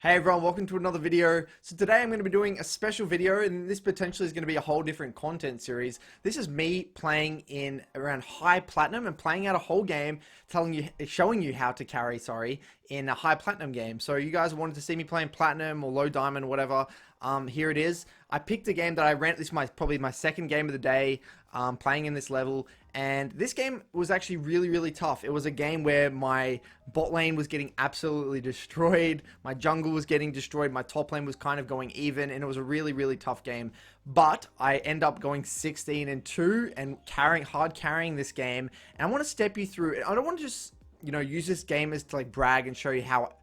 Hey everyone, welcome to another video. So today I'm going to be doing a special video, and this potentially is going to be a whole different content series. This is me playing in around high platinum and playing out a whole game, showing you how to carry, in a high platinum game. So you guys wanted to see me playing platinum or low diamond, whatever. Here it is. I picked a game that I ran. This is probably my second game of the day, playing in this level. And this game was actually really tough. It was a game where my bot lane was getting absolutely destroyed. My jungle was getting destroyed. My top lane was kind of going even. And it was a really tough game. But I end up going 16-2 and hard carrying this game. And I want to step you through it. I don't want to just, use this game as to brag and show you how,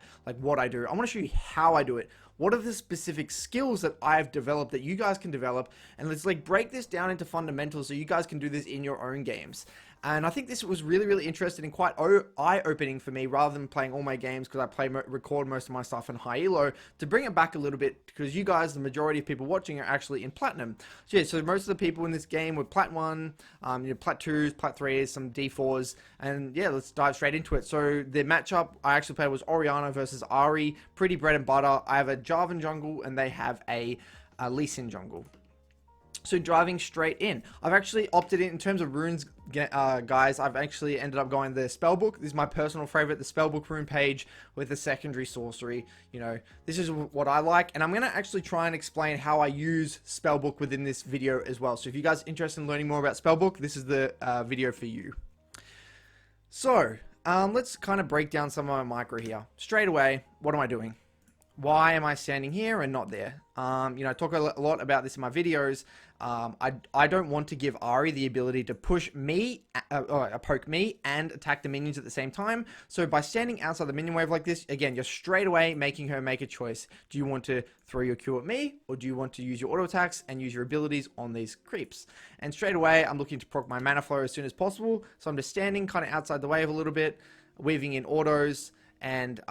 what I do. I want to show you how I do it. What are the specific skills that I've developed that you guys can develop? And let's break this down into fundamentals so you guys can do this in your own games. And I think this was really interesting and quite eye-opening for me, rather than playing all my games, because I record most of my stuff in high elo, to bring it back a little bit, because you guys, the majority of people watching, are actually in platinum. So yeah, so most of the people in this game were plat 1, plat 2s, plat 3s, some D4s, and yeah, let's dive straight into it. So the matchup I actually played was Orianna versus Ari. Pretty bread and butter. I have a Jarvan jungle and they have a Lee Sin jungle. So driving straight in, I've actually opted in terms of runes, guys. I've actually ended up going the spellbook. This is my personal favorite, the spellbook rune page with the secondary sorcery. This is what I like, and I'm going to actually try and explain how I use spellbook within this video as well. So if you guys are interested in learning more about spellbook, this is the video for you. So let's kind of break down some of my micro here. Straight away, what am I doing? Why am I standing here and not there? I talk a lot about this in my videos. I don't want to give Ari the ability to push me, poke me, and attack the minions at the same time. So by standing outside the minion wave like this, again, you're straight away making her make a choice. Do you want to throw your Q at me, or do you want to use your auto attacks and use your abilities on these creeps? And straight away, I'm looking to proc my mana flow as soon as possible. So I'm just standing kind of outside the wave a little bit, weaving in autos, and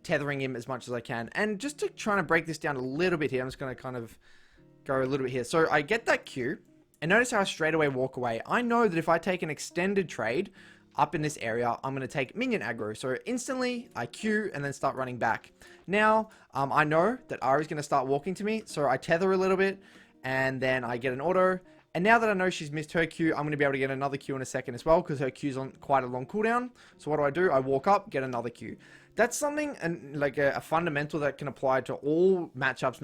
tethering him as much as I can. And just to try to break this down a little bit here, I'm just going to kind of go a little bit here. So I get that Q, and notice how I straight away walk away. I know that if I take an extended trade up in this area, I'm going to take minion aggro. So instantly I Q and then start running back. Now I know that Ari's going to start walking to me, so I tether a little bit, and then I get an auto. And now that I know she's missed her Q, I'm going to be able to get another Q in a second as well, because her Q's on quite a long cooldown. So what do? I walk up, get another Q. That's something, and a fundamental that can apply to all matchups,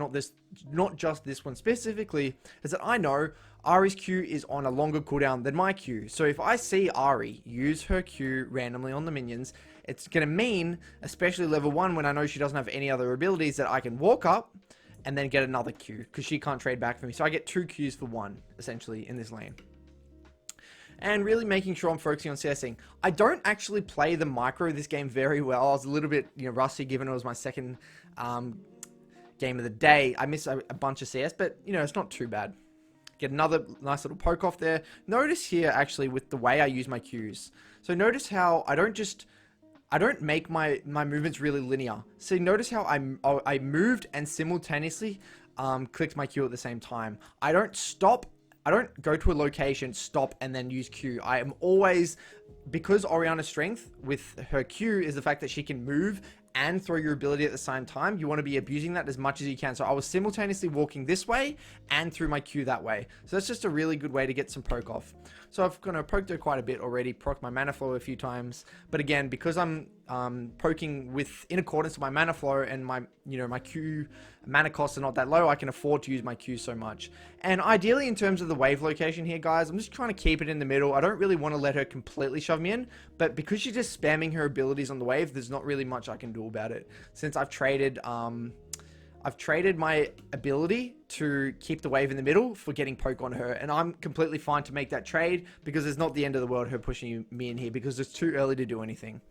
not just this one specifically, is that I know Ari's Q is on a longer cooldown than my Q. So if I see Ari use her Q randomly on the minions, it's going to mean, especially level 1, when I know she doesn't have any other abilities, that I can walk up and then get another Q, because she can't trade back for me. So I get 2 Qs for 1, essentially, in this lane. And really making sure I'm focusing on CSing. I don't actually play the micro of this game very well. I was a little bit rusty, given it was my second game of the day. I missed a bunch of CS, but it's not too bad. Get another nice little poke off there. Notice here, actually, with the way I use my Qs. So notice how I don't make my movements really linear. So notice how I moved and simultaneously clicked my Q at the same time. I don't stop. I don't go to a location, stop, and then use Q. I am always, because Orianna's strength with her Q is the fact that she can move and throw your ability at the same time. You want to be abusing that as much as you can. So I was simultaneously walking this way and through my Q that way. So that's just a really good way to get some poke off. So I've kind of poked her quite a bit already, proc my mana flow a few times. But again, because I'm poking in accordance with my mana flow, and my my Q mana costs are not that low, I can afford to use my Q so much. And ideally, in terms of the wave location here, guys, I'm just trying to keep it in the middle. I don't really want to let her completely shove me in, but because she's just spamming her abilities on the wave, there's not really much I can do about it. Since I've traded my ability to keep the wave in the middle for getting poke on her, and I'm completely fine to make that trade, because it's not the end of the world her pushing me in here, because it's too early to do anything.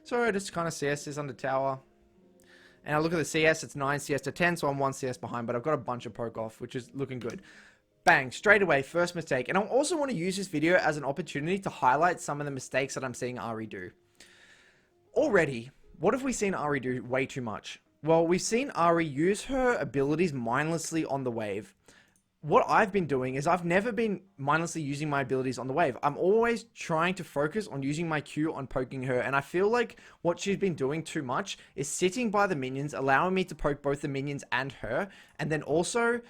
So I just kind of CS this under tower, and I look at the CS, it's 9 CS to 10, so I'm 1 CS behind, but I've got a bunch of poke off, which is looking good. Bang, straight away, first mistake. And I also want to use this video as an opportunity to highlight some of the mistakes that I'm seeing Ari do. Already, what have we seen Ari do way too much? Well, we've seen Ari use her abilities mindlessly on the wave. what I've been doing is I've never been mindlessly using my abilities on the wave. I'm always trying to focus on using my Q on poking her, and I feel like what she's been doing too much is sitting by the minions, allowing me to poke both the minions and her, and then also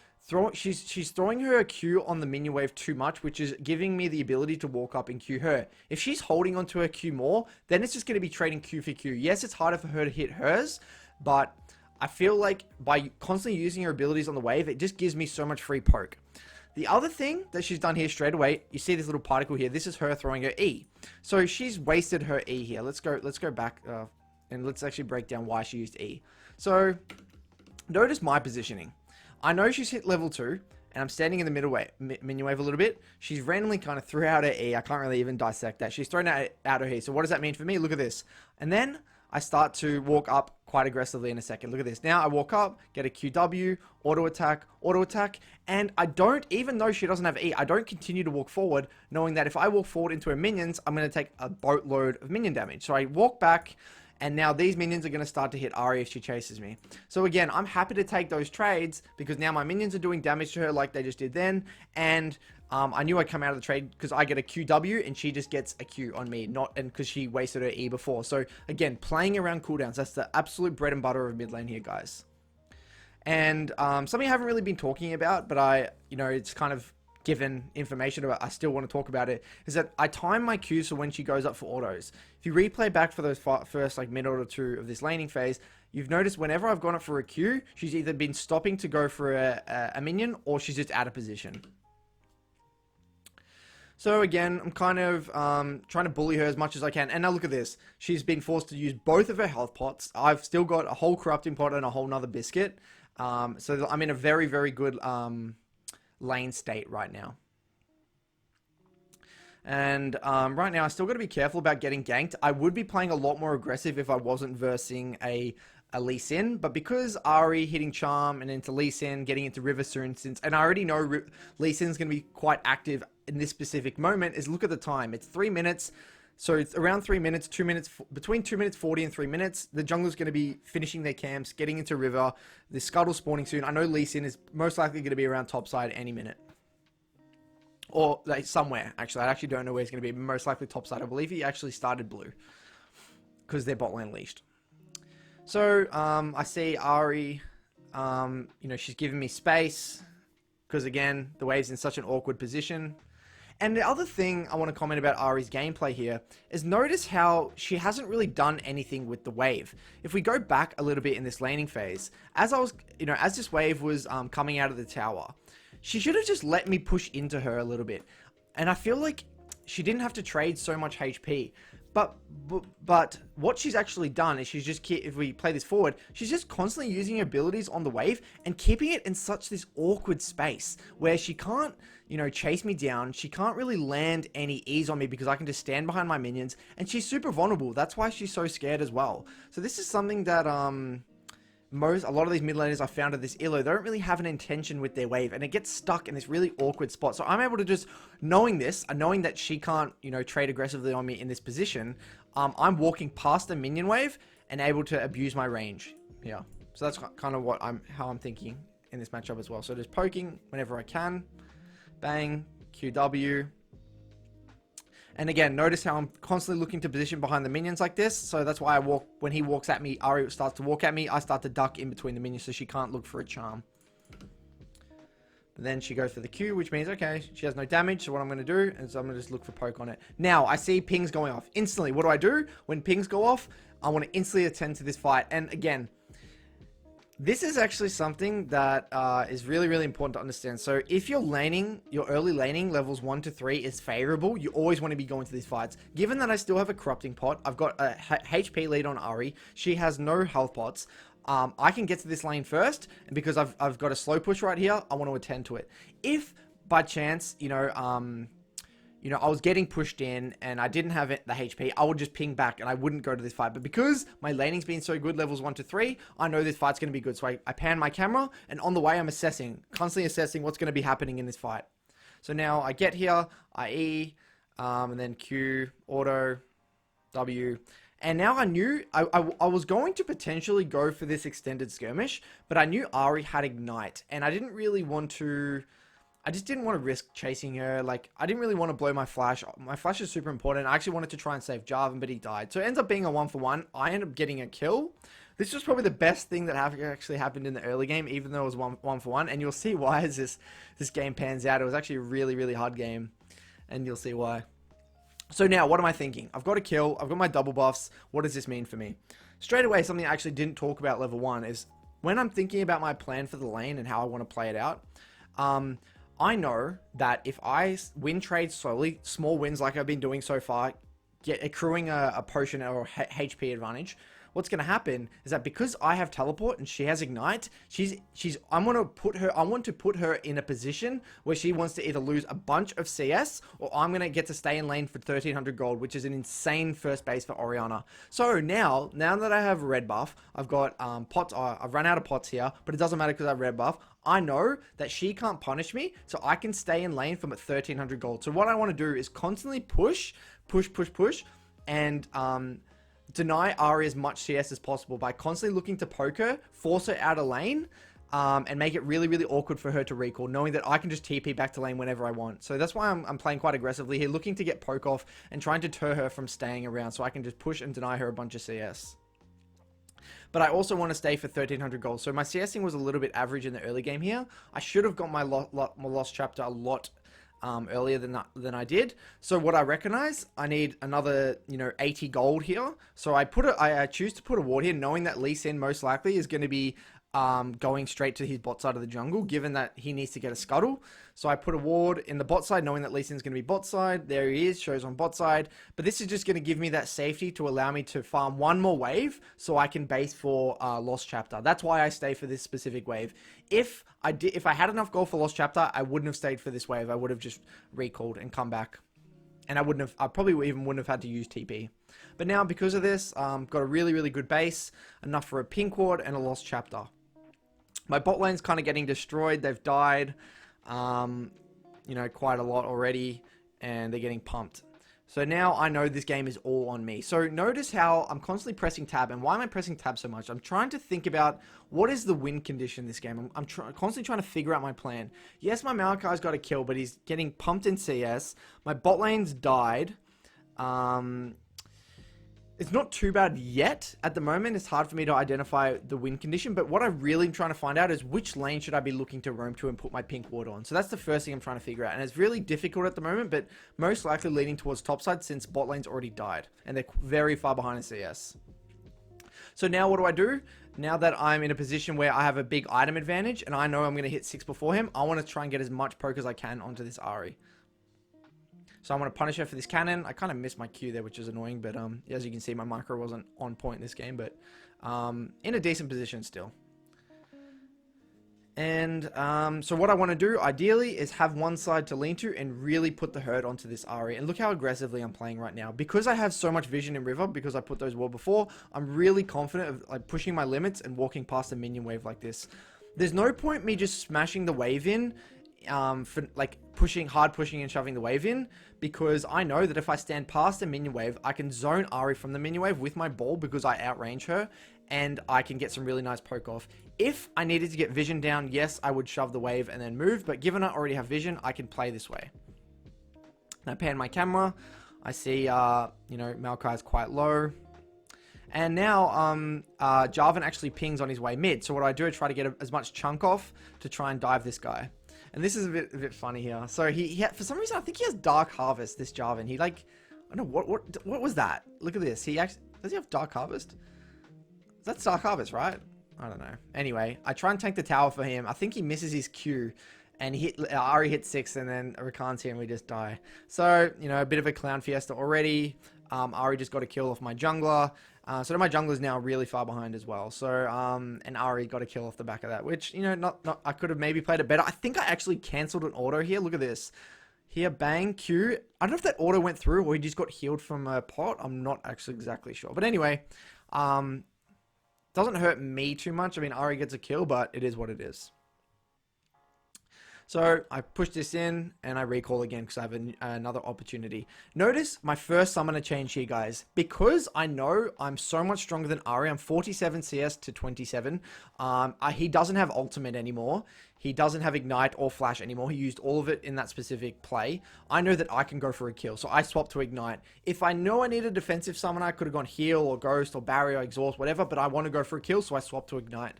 she's throwing her Q on the minion wave too much, which is giving me the ability to walk up and Q her. If she's holding onto her Q more, then it's just going to be trading Q for Q. Yes, it's harder for her to hit hers, but I feel like by constantly using her abilities on the wave, it just gives me so much free poke. The other thing that she's done here straight away, you see this little particle here. This is her throwing her E. So she's wasted her E here. Let's go back and let's actually break down why she used E. So notice my positioning. I know she's hit level 2, and I'm standing in the minion wave a little bit. She's randomly kind of threw out her E. I can't really even dissect that. She's thrown out her E. So what does that mean for me? Look at this. And then I start to walk up quite aggressively in a second. Look at this. Now I walk up, get a QW, auto attack, and I don't, even though she doesn't have E, I don't continue to walk forward, knowing that if I walk forward into her minions, I'm going to take a boatload of minion damage. So I walk back, and now these minions are going to start to hit Ari if she chases me. So again, I'm happy to take those trades because now my minions are doing damage to her like they just did then, and I knew I'd come out of the trade because I get a QW and she just gets a Q on me, and because she wasted her E before. So again, playing around cooldowns, that's the absolute bread and butter of mid lane here, guys. And something I haven't really been talking about, but it's kind of given information about, I still want to talk about it, is that I time my Qs for when she goes up for autos. If you replay back for those first like minute or two of this laning phase, you've noticed whenever I've gone up for a Q, she's either been stopping to go for a minion, or she's just out of position. So again, I'm kind of trying to bully her as much as I can. And now look at this. She's been forced to use both of her health pots. I've still got a whole corrupting pot and a whole nother biscuit. So I'm in a very, very good lane state right now. And right now, I still got to be careful about getting ganked. I would be playing a lot more aggressive if I wasn't versing a Lee Sin, but because Ari hitting Charm and into Lee Sin, getting into River soon, and I already know Lee Sin's going to be quite active in this specific moment, is look at the time. It's 3 minutes, so it's around 3 minutes, 2 minutes, between 2 minutes 40 and 3 minutes. The jungler's going to be finishing their camps, getting into River, the Scuttle spawning soon. I know Lee Sin is most likely going to be around topside any minute. Or like, somewhere, actually. I actually don't know where he's going to be. Most likely topside. I believe he actually started blue, because they're bot lane leashed. So, I see Ari, she's giving me space, because again, the wave's in such an awkward position. And the other thing I want to comment about Ari's gameplay here is notice how she hasn't really done anything with the wave. If we go back a little bit in this laning phase, as this wave was coming out of the tower, she should have just let me push into her a little bit. And I feel like she didn't have to trade so much HP. But what she's actually done is she's just, if we play this forward, she's just constantly using her abilities on the wave and keeping it in such this awkward space where she can't, chase me down. She can't really land any ease on me because I can just stand behind my minions, and she's super vulnerable. That's why she's so scared as well. So this is something that a lot of these mid laners I found at this elo, they don't really have an intention with their wave, and it gets stuck in this really awkward spot. So I'm able to just, knowing that she can't, trade aggressively on me in this position, I'm walking past the minion wave and able to abuse my range. Yeah. So that's kind of how I'm thinking in this matchup as well. So just poking whenever I can. Bang. QW. And again, notice how I'm constantly looking to position behind the minions like this. So that's why when he walks at me, Ari starts to walk at me, I start to duck in between the minions so she can't look for a charm. But then she goes for the Q, which means, okay, she has no damage. So what I'm going to do is I'm going to just look for poke on it. Now, I see pings going off. Instantly, what do? When pings go off, I want to instantly attend to this fight. And again, this is actually something that is really, really important to understand. So if your early laning levels 1 to 3 is favorable, you always want to be going to these fights. Given that I still have a corrupting pot, I've got a HP lead on Ari. She has no health pots. I can get to this lane first, and because I've got a slow push right here, I want to attend to it. If by chance, I was getting pushed in and I didn't have the HP, I would just ping back and I wouldn't go to this fight. But because my laning's been so good, levels 1 to 3, I know this fight's going to be good. So I pan my camera, and on the way I'm constantly assessing what's going to be happening in this fight. So now I get here, I E, and then Q, auto, W. And now I knew I was going to potentially go for this extended skirmish, but I knew Ari had Ignite, and I didn't really want to I just didn't want to risk chasing her. Like, I didn't really want to blow my flash. My flash is super important. I actually wanted to try and save Jarvan, but he died. So it ends up being a 1-for-1. I end up getting a kill. This was probably the best thing that actually happened in the early game, even though it was 1-for-1. And you'll see why as this game pans out. It was actually a really, really hard game. And you'll see why. So now, what am I thinking? I've got a kill. I've got my double buffs. What does this mean for me? Straight away, something I actually didn't talk about level 1 is when I'm thinking about my plan for the lane and how I want to play it out. I know that if I win trades slowly, small wins like I've been doing so far, accruing a potion or HP advantage, what's going to happen is that because I have teleport and she has ignite, I want to put her in a position where she wants to either lose a bunch of CS or I'm going to get to stay in lane for 1300 gold, which is an insane first base for Orianna. So now that I have a red buff, I've got pots. I've run out of pots here, but it doesn't matter because I have red buff. I know that she can't punish me, so I can stay in lane from 1300 gold. So what I want to do is constantly push, and deny Ahri as much CS as possible by constantly looking to poke her, force her out of lane, and make it really, really awkward for her to recall, knowing that I can just TP back to lane whenever I want. So that's why I'm playing quite aggressively here, looking to get poke off and trying to deter her from staying around so I can just push and deny her a bunch of CS. But I also want to stay for 1300 gold. So my CSing was a little bit average in the early game here. I should have got my lost chapter a lot earlier than I did. So what I recognize, I need another 80 gold here. So I choose to put a ward here, knowing that Lee Sin most likely is going to be going straight to his bot side of the jungle, given that he needs to get a scuttle. So I put a ward in the bot side, knowing that Lee Sin's going to be bot side. There he is, shows on bot side. But this is just going to give me that safety to allow me to farm one more wave so I can base for Lost Chapter. That's why I stay for this specific wave. If I had enough gold for Lost Chapter, I wouldn't have stayed for this wave. I would have just recalled and come back. And I probably even wouldn't have had to use TP. But now, because of this, got a really, really good base, enough for a pink ward and a Lost Chapter. My bot lane's kind of getting destroyed. They've died, quite a lot already, and they're getting pumped. So now I know this game is all on me. So notice how I'm constantly pressing tab. And why am I pressing tab so much? I'm trying to think about what is the win condition this game. I'm constantly trying to figure out my plan. Yes, my Malakai's got a kill, but he's getting pumped in CS. My bot lane's died. It's not too bad yet. At the moment, it's hard for me to identify the win condition, but what I really am trying to find out is which lane should I be looking to roam to and put my pink ward on. So that's the first thing I'm trying to figure out, and it's really difficult at the moment, but most likely leaning towards topside since bot lane's already died, and they're very far behind in CS. So now what do I do? Now that I'm in a position where I have a big item advantage, and I know I'm going to hit 6 before him, I want to try and get as much poke as I can onto this Ahri. So I'm going to punish her for this cannon. I kind of missed my Q there, which is annoying. But as you can see, my micro wasn't on point this game. But in a decent position still. And so what I want to do, ideally, is have one side to lean to and really put the herd onto this Ahri. And look how aggressively I'm playing right now. Because I have so much vision in River, because I put those wall before, I'm really confident of like pushing my limits and walking past a minion wave like this. There's no point me just smashing the wave in for like hard pushing and shoving the wave in, because I know that if I stand past the minion wave, I can zone Ahri from the minion wave with my ball because I outrange her, and I can get some really nice poke off. If I needed to get vision down, yes, I would shove the wave and then move, but given I already have vision, I can play this way. Now pan my camera, I see Malachi is quite low. And now Jarvan actually pings on his way mid. So what I do is try to get as much chunk off to try and dive this guy. And this is a bit funny here. So he for some reason, I think he has Dark Harvest, this Jarvan. He like, I don't know, what was that? Look at this. Does he have Dark Harvest? That's Dark Harvest, right? I don't know. Anyway, I try and tank the tower for him. I think he misses his Q. And Ahri hits 6, and then Rakan's here, and we just die. So, a bit of a clown fiesta already. Ahri just got a kill off my jungler. So my jungler's now really far behind as well. So, and Ahri got a kill off the back of that, which, I could have maybe played it better. I think I actually cancelled an auto here. Look at this. Here, bang, Q. I don't know if that auto went through or he just got healed from a pot. I'm not actually exactly sure. But anyway, doesn't hurt me too much. I mean, Ahri gets a kill, but it is what it is. So I push this in and I recall again because I have another opportunity. Notice my first summoner change here, guys. Because I know I'm so much stronger than Ahri. I'm 47 CS to 27. He doesn't have ultimate anymore. He doesn't have Ignite or Flash anymore. He used all of it in that specific play. I know that I can go for a kill, so I swap to Ignite. If I know I need a defensive summon, I could have gone Heal or Ghost or Barrier, Exhaust, whatever, but I want to go for a kill, so I swap to Ignite.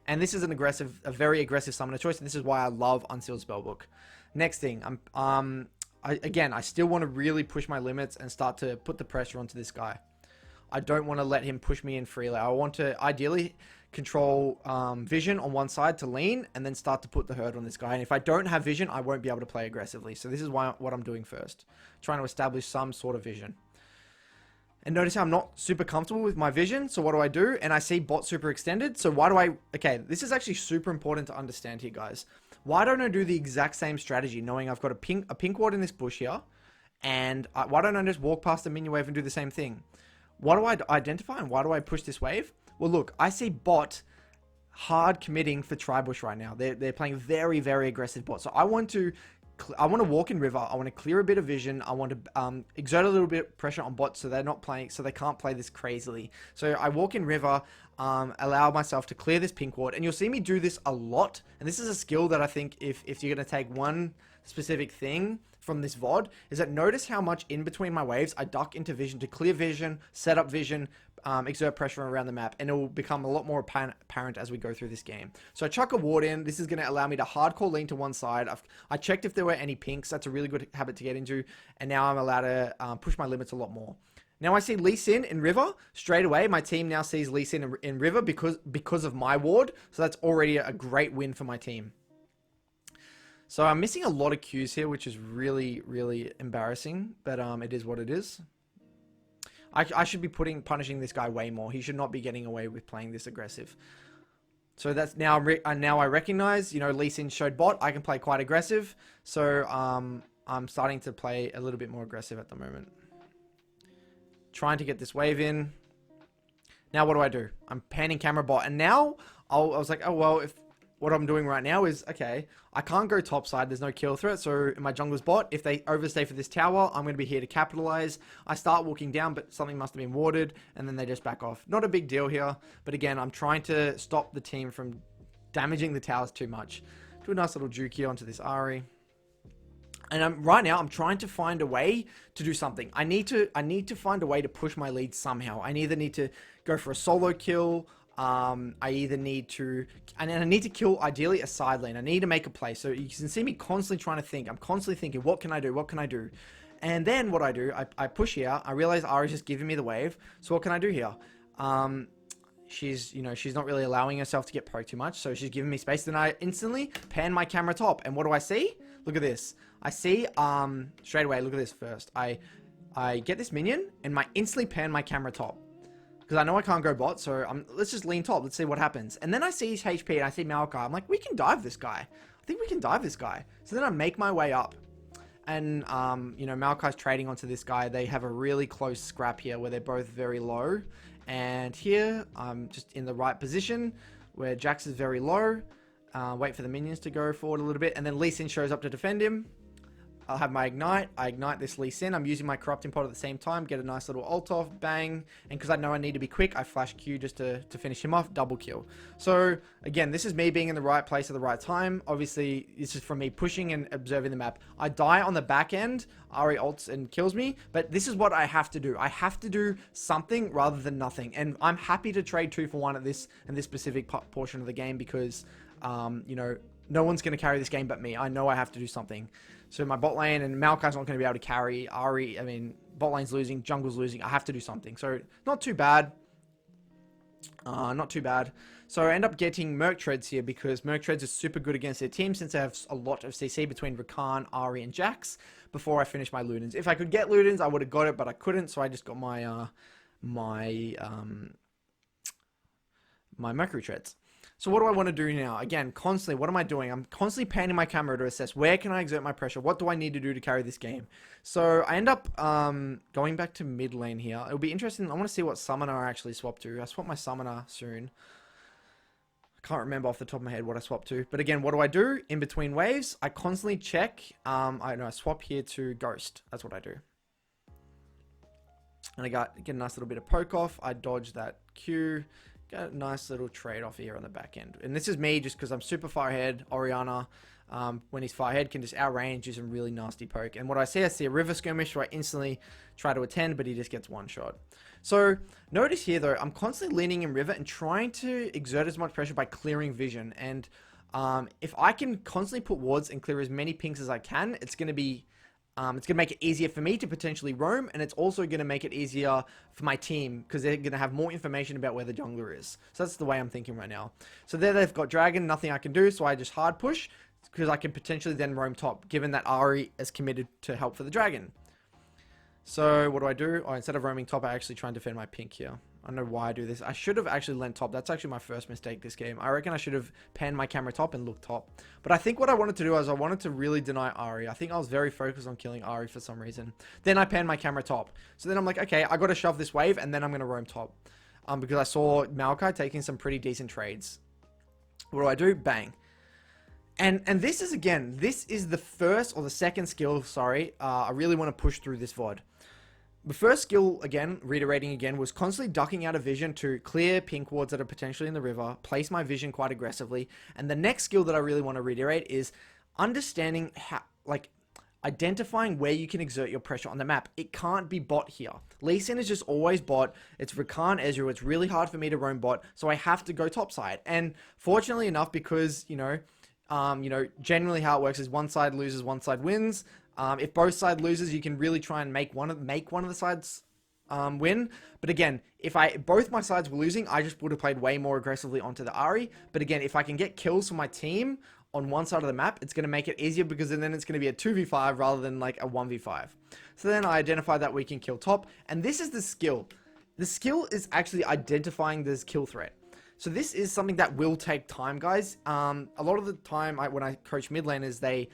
And this is a very aggressive summoner choice, and this is why I love Unsealed Spellbook. Next thing, I still want to really push my limits and start to put the pressure onto this guy. I don't want to let him push me in freely. I want to ideally control vision on one side to lean and then start to put the hurt on this guy. And if I don't have vision, I won't be able to play aggressively. So this is what I'm doing first. Trying to establish some sort of vision. And notice how I'm not super comfortable with my vision. So what do I do? And I see bot super extended. So why do I... Okay, this is actually super important to understand here, guys. Why don't I do the exact same strategy, knowing I've got a pink ward in this bush here? And why don't I just walk past the minion wave and do the same thing? What do I identify and why do I push this wave? Well, look, I see bot hard committing for Tribush right now. They're playing very, very aggressive bot. So I want to walk in river. I want to clear a bit of vision. I want to exert a little bit of pressure on bots so they're not playing, so they can't play this crazily. So I walk in river, allow myself to clear this pink ward, and you'll see me do this a lot. And this is a skill that I think if you're going to take one specific thing from this VOD, is that notice how much in between my waves I duck into vision to clear vision, set up vision, exert pressure around the map, and it will become a lot more apparent as we go through this game. So I chuck a ward in. This is going to allow me to hardcore lean to one side. I checked if there were any pinks. That's a really good habit to get into, and now I'm allowed to push my limits a lot more. Now I see Lee Sin in river straight away. My team now sees Lee Sin in river because of my ward, so that's already a great win for my team. So I'm missing a lot of Qs here, which is really, really embarrassing, but it is what it is. I should be punishing this guy way more. He should not be getting away with playing this aggressive. So that's now I recognize, you know, Lee Sin showed bot. I can play quite aggressive. So I'm starting to play a little bit more aggressive at the moment. Trying to get this wave in. Now what do? I'm panning camera bot, and now I was like, oh well, if what I'm doing right now is, okay, I can't go top side. There's no kill threat. So in my jungler's bot, if they overstay for this tower, I'm going to be here to capitalize. I start walking down, but something must have been warded, and then they just back off. Not a big deal here. But again, I'm trying to stop the team from damaging the towers too much. Do a nice little juke here onto this Ahri. And right now, I'm trying to find a way to do something. I need to find a way to push my lead somehow. I either need to go for a solo kill. I either need to, and I need to kill ideally a side lane. I need to make a play. So you can see me constantly trying to think. I'm constantly thinking, what can I do? What can I do? And then what I do, I push here. I realize Ahri's just giving me the wave. So what can I do here? She's not really allowing herself to get poked too much. So she's giving me space. Then I instantly pan my camera top. And what do I see? Look at this. I see, straight away, look at this first. I get this minion and instantly pan my camera top. Because I know I can't go bot, so let's just lean top. Let's see what happens. And then I see his HP and I see Maokai. I'm like, we can dive this guy. I think we can dive this guy. So then I make my way up. And, Maokai's trading onto this guy. They have a really close scrap here where they're both very low. And here, I'm just in the right position where Jax is very low. Wait for the minions to go forward a little bit. And then Lee Sin shows up to defend him. I'll have my Ignite. I Ignite this Lee Sin. I'm using my Corrupting Pot at the same time. Get a nice little ult off. Bang. And because I know I need to be quick, I flash Q just to finish him off. Double kill. So, again, this is me being in the right place at the right time. Obviously, this is from me pushing and observing the map. I die on the back end. Ahri ults and kills me. But this is what I have to do. I have to do something rather than nothing. And I'm happy to trade 2 for 1 at this specific portion of the game because, no one's going to carry this game but me. I know I have to do something. So my bot lane and Maokai's not going to be able to carry Ahri. I mean, bot lane's losing, jungle's losing. I have to do something. So not too bad. Not too bad. So I end up getting Merc Treads here because Merc Treads is super good against their team since they have a lot of CC between Rakan, Ahri, and Jax before I finish my Ludens. If I could get Ludens, I would have got it, but I couldn't. So I just got my Mercury Treads. So what do I want to do now? Again, constantly, what am I doing? I'm constantly panning my camera to assess where can I exert my pressure? What do I need to do to carry this game? So I end up going back to mid lane here. It'll be interesting. I want to see what summoner I actually swap to. I swap my summoner soon. I can't remember off the top of my head what I swap to. But again, what do I do? In between waves, I constantly check. I swap here to Ghost. That's what I do. And I get a nice little bit of poke off. I dodge that Q. Got a nice little trade-off here on the back end. And this is me just because I'm super far ahead. Orianna, when he's far ahead, can just outrange, do some really nasty poke. And what I see a river skirmish, so I instantly try to attend, but he just gets one shot. So notice here, though, I'm constantly leaning in river and trying to exert as much pressure by clearing vision. And if I can constantly put wards and clear as many pinks as I can, it's going to be... it's going to make it easier for me to potentially roam, and it's also going to make it easier for my team because they're going to have more information about where the jungler is. So that's the way I'm thinking right now. So there they've got dragon, nothing I can do, so I just hard push because I can potentially then roam top, given that Ari is committed to help for the dragon. So what do? Oh, instead of roaming top, I actually try and defend my pink here. I don't know why I do this. I should have actually lent top. That's actually my first mistake this game. I reckon I should have panned my camera top and looked top. But I think what I wanted to do is I wanted to really deny Ari. I think I was very focused on killing Ari for some reason. Then I panned my camera top. So then I'm like, okay, I got to shove this wave and then I'm going to roam top. Because I saw Maokai taking some pretty decent trades. What do? Bang. And this is, again, this is the first or the second skill, sorry. I really want to push through this VOD. The first skill, again, reiterating again, was constantly ducking out of vision to clear pink wards that are potentially in the river, place my vision quite aggressively. And the next skill that I really want to reiterate is understanding how, like, identifying where you can exert your pressure on the map. It can't be bot here. Lee Sin is just always bot. It's Rakan, Ezreal. It's really hard for me to roam bot, so I have to go topside. And fortunately enough, because, generally how it works is one side loses, one side wins. If both sides loses, you can really try and make one of the sides win. But again, if both my sides were losing, I just would have played way more aggressively onto the Ari. But again, if I can get kills for my team on one side of the map, it's going to make it easier because then it's going to be a 2v5 rather than like a 1v5. So then I identify that we can kill top. And this is the skill. The skill is actually identifying this kill threat. So this is something that will take time, guys. A lot of the time when I coach mid laners, they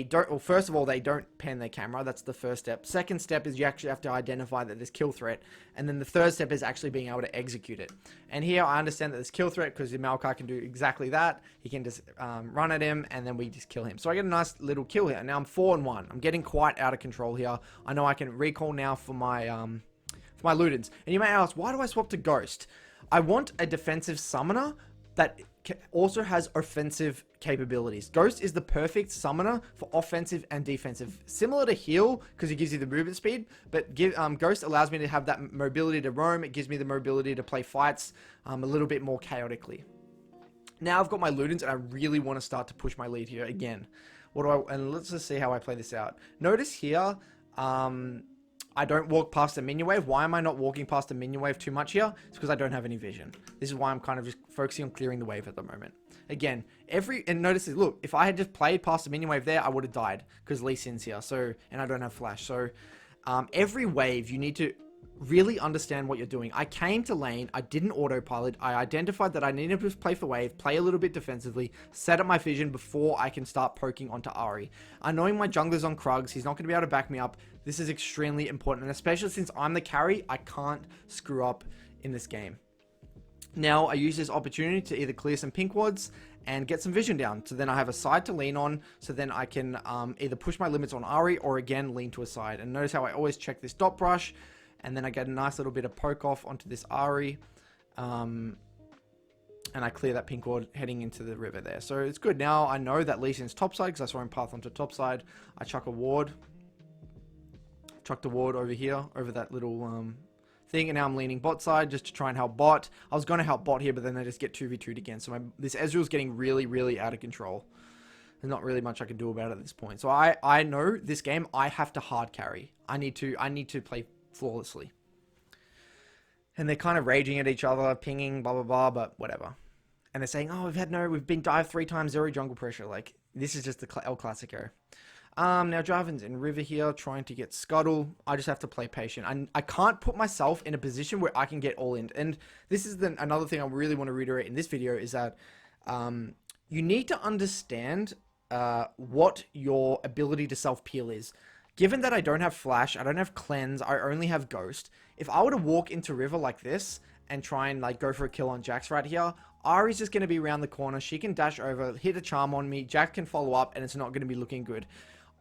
don't, well, first of all, they don't pan their camera. That's the first step. Second step is you actually have to identify that there's kill threat. And then the third step is actually being able to execute it. And here I understand that there's kill threat because Maokai can do exactly that. He can just run at him and then we just kill him. So I get a nice little kill here. Now I'm 4-1. I'm getting quite out of control here. I know I can recall now for my Ludens. And you may ask, why do I swap to Ghost? I want a defensive summoner that also has offensive capabilities. Ghost is the perfect summoner for offensive and defensive. Similar to heal, because it gives you the movement speed, but Ghost allows me to have that mobility to roam. It gives me the mobility to play fights a little bit more chaotically. Now I've got my Ludens, and I really want to start to push my lead here again. And let's just see how I play this out. Notice here, I don't walk past the minion wave. Why am I not walking past the minion wave too much here? It's because I don't have any vision. This is why I'm kind of just focusing on clearing the wave at the moment. Again, and notice this, look, if I had just played past the minion wave there, I would have died because Lee Sin's here. So, and I don't have flash. So, every wave, you need to really understand what you're doing. I came to lane, I didn't autopilot, I identified that I needed to play for wave, play a little bit defensively, set up my vision before I can start poking onto Ari. I knowing my jungler's on Krugs, he's not going to be able to back me up. This is extremely important, and especially since I'm the carry, I can't screw up in this game. Now, I use this opportunity to either clear some pink wards and get some vision down. So then I have a side to lean on, so then I can either push my limits on Ari or again lean to a side. And notice how I always check this dot brush, and then I get a nice little bit of poke off onto this Ari. And I clear that pink ward heading into the river there. So it's good. Now I know that Lee Sin's topside because I saw him path onto topside. I chuck a ward. Chucked a ward over here, over that little thing, and now I'm leaning bot side just to try and help bot. I was going to help bot here, but then they just get 2v2'd again. So this Ezreal's getting really, really out of control. There's not really much I can do about it at this point. So I know this game I have to hard carry. I need to play flawlessly. And they're kind of raging at each other, pinging, blah blah blah, but whatever. And they're saying, "Oh, we've been dived 3 times, 0 jungle pressure." Like this is just the El Clasico. Now Jarvan's in river here, trying to get scuttle. I just have to play patient. I can't put myself in a position where I can get all in. And this is another thing I really want to reiterate in this video is that you need to understand what your ability to self-peel is. Given that I don't have flash, I don't have cleanse, I only have ghost. If I were to walk into river like this and try and like go for a kill on Jax right here, Ari's just going to be around the corner. She can dash over, hit a charm on me. Jax can follow up, and it's not going to be looking good.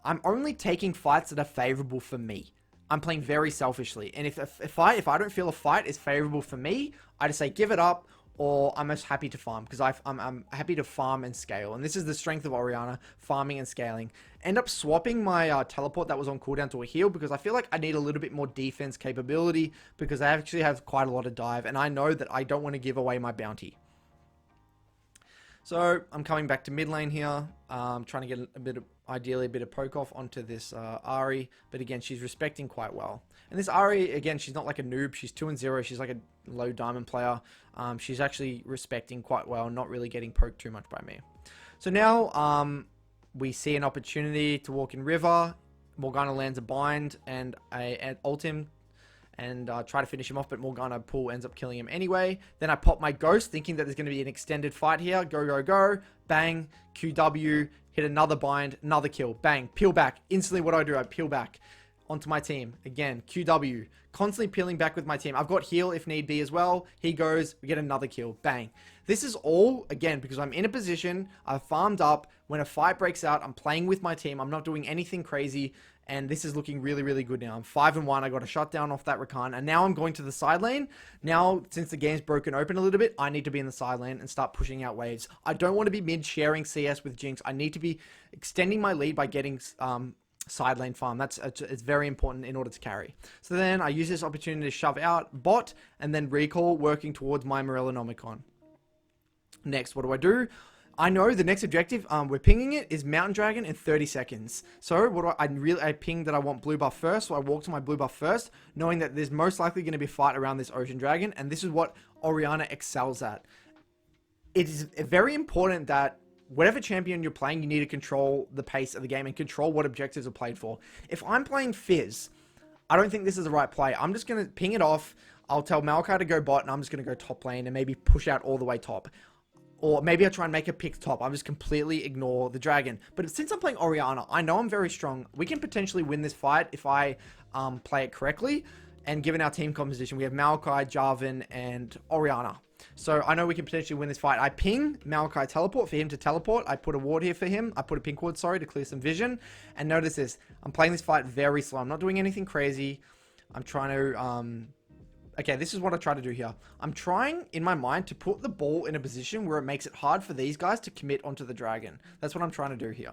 I'm only taking fights that are favorable for me. I'm playing very selfishly. And if I don't feel a fight is favorable for me, I just say give it up, or I'm just happy to farm, because I'm happy to farm and scale. And this is the strength of Orianna, farming and scaling. End up swapping my teleport that was on cooldown to a heal, because I feel like I need a little bit more defense capability, because I actually have quite a lot of dive, and I know that I don't want to give away my bounty. So I'm coming back to mid lane here, trying to get ideally a bit of poke off onto this Ahri, but again, she's respecting quite well. And this Ahri, again, she's not like a noob, she's 2-0, she's like a low diamond player. She's actually respecting quite well, not really getting poked too much by me. So now we see an opportunity to walk in river. Morgana lands a bind, and I ult him and try to finish him off, but Morgana pull ends up killing him anyway. Then I pop my ghost, thinking that there's going to be an extended fight here. Go, go, go. Bang. QW. Hit another bind. Another kill. Bang. Peel back. Instantly what do? I peel back onto my team. Again, QW. Constantly peeling back with my team. I've got heal if need be as well. He goes. We get another kill. Bang. This is all, again, because I'm in a position. I've farmed up. When a fight breaks out, I'm playing with my team. I'm not doing anything crazy. And this is looking really, really good now. I'm 5-1. I got a shutdown off that Rakan. And now I'm going to the side lane. Now, since the game's broken open a little bit, I need to be in the side lane and start pushing out waves. I don't want to be mid-sharing CS with Jinx. I need to be extending my lead by getting side lane farm. It's very important in order to carry. So then I use this opportunity to shove out bot and then recall, working towards my Morellonomicon. Next, what do? I know the next objective, we're pinging it, is Mountain Dragon in 30 seconds. So what I pinged that I want blue buff first, so I walk to my blue buff first, knowing that there's most likely going to be a fight around this Ocean Dragon, and this is what Orianna excels at. It is very important that whatever champion you're playing, you need to control the pace of the game and control what objectives are played for. If I'm playing Fizz, I don't think this is the right play. I'm just going to ping it off, I'll tell Maokai to go bot, and I'm just going to go top lane and maybe push out all the way top. Or maybe I try and make a pick top. I'm just completely ignore the dragon. But since I'm playing Orianna, I know I'm very strong. We can potentially win this fight if I play it correctly. And given our team composition, we have Maokai, Jarvan, and Orianna. So I know we can potentially win this fight. I ping Maokai teleport for him to teleport. I put a ward here for him. I put a pink ward, sorry, to clear some vision. And notice this. I'm playing this fight very slow. I'm not doing anything crazy. I'm trying to... Okay, this is what I try to do here. I'm trying, in my mind, to put the ball in a position where it makes it hard for these guys to commit onto the dragon. That's what I'm trying to do here.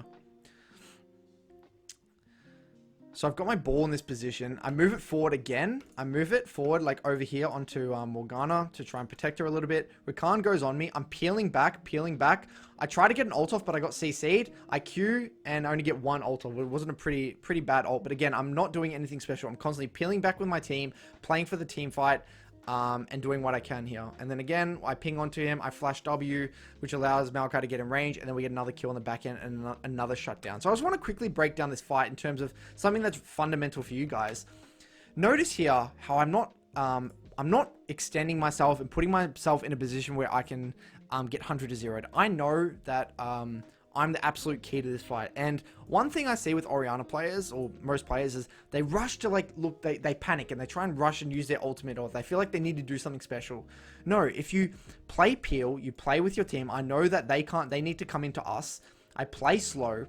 So I've got my ball in this position. I move it forward again. I move it forward, like over here onto Morgana to try and protect her a little bit. Rakan goes on me. I'm peeling back, peeling back. I try to get an ult off, but I got CC'd. I Q and I only get one ult off. It wasn't a pretty bad ult. But again, I'm not doing anything special. I'm constantly peeling back with my team, playing for the team fight, and doing what I can here. And then again, I ping onto him. I flash W, which allows Maokai to get in range. And then we get another kill on the back end and another shutdown. So I just want to quickly break down this fight in terms of something that's fundamental for you guys. Notice here how I'm not extending myself and putting myself in a position where I can get 100 to 0'd. I know that I'm the absolute key to this fight. And one thing I see with Orianna players, or most players, is they rush to they panic and they try and rush and use their ultimate, or they feel like they need to do something special. No, if you play peel, you play with your team. I know that they need to come into us. I play slow.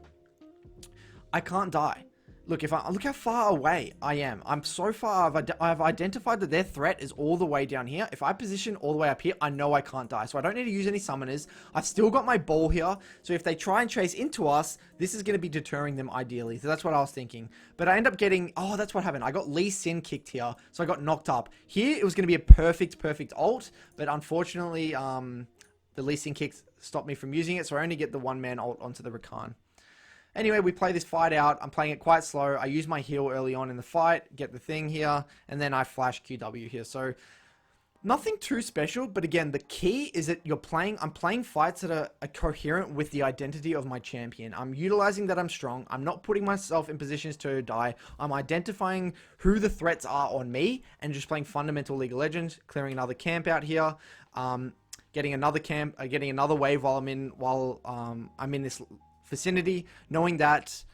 I can't die. Look, look how far away I am. I'm so far. I've identified that their threat is all the way down here. If I position all the way up here, I know I can't die. So I don't need to use any summoners. I've still got my ball here. So if they try and chase into us, this is going to be deterring them ideally. So that's what I was thinking. But I end up getting... Oh, that's what happened. I got Lee Sin kicked here. So I got knocked up. Here, it was going to be a perfect ult. But unfortunately, the Lee Sin kick stopped me from using it. So I only get the one-man ult onto the Rakan. Anyway, we play this fight out. I'm playing it quite slow. I use my heal early on in the fight, get the thing here, and then I flash QW here. So nothing too special, but again, the key is that I'm playing fights that are coherent with the identity of my champion. I'm utilizing that I'm strong. I'm not putting myself in positions to die. I'm identifying who the threats are on me and just playing fundamental League of Legends, clearing another camp out here, getting another camp, getting another wave while I'm in this vicinity, knowing that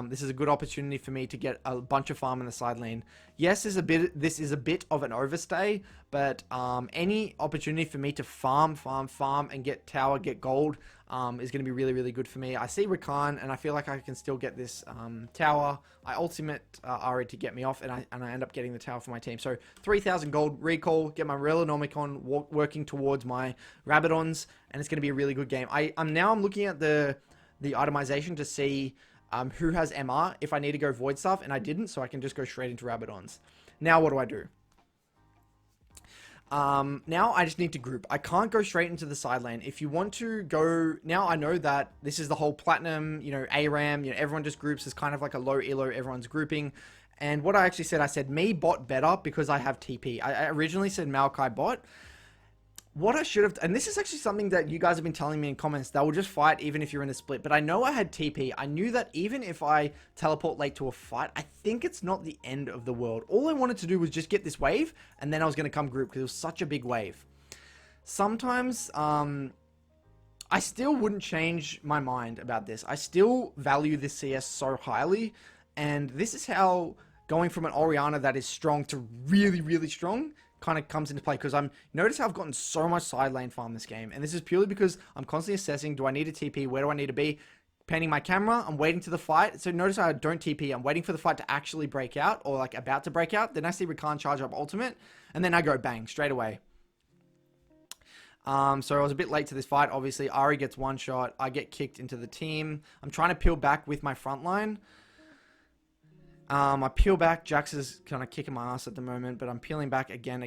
This is a good opportunity for me to get a bunch of farm in the side lane. Yes, this is a bit of an overstay, but any opportunity for me to farm, and get tower, get gold, is going to be really, really good for me. I see Rakan, and I feel like I can still get this tower. I ultimate Ari to get me off, and I end up getting the tower for my team. So 3,000 gold, recall, get my Relonomicon, working towards my Rabadons, and it's going to be a really good game. I'm looking at the itemization to see who has MR if I need to go Void stuff, and I didn't, so I can just go straight into Rabadons. Now what do? Now I just need to group. I can't go straight into the side lane. If you want to go, now I know that this is the whole platinum, ARAM, everyone just groups as kind of like a low elo, everyone's grouping. And what I actually said, I said me bot better because I have TP. I originally said Maokai bot. What I should have, and this is actually something that you guys have been telling me in comments, that will just fight even if you're in a split. But I know I had TP. I knew that even if I teleport late to a fight, I think it's not the end of the world. All I wanted to do was just get this wave, and then I was going to come group because it was such a big wave. Sometimes, I still wouldn't change my mind about this. I still value this CS so highly, and this is how going from an Orianna that is strong to really, really strong kind of comes into play, because notice how I've gotten so much side lane farm this game, and this is purely because I'm constantly assessing, do I need a TP, where do I need to be, panning my camera, I'm waiting to the fight. So notice how I don't TP, I'm waiting for the fight to actually break out, or like about to break out, then I see Rakan charge up ultimate, and then I go bang, straight away. So I was a bit late to this fight, obviously. Ari gets one shot, I get kicked into the team, I'm trying to peel back with my front line. I peel back. Jax is kind of kicking my ass at the moment, but I'm peeling back again,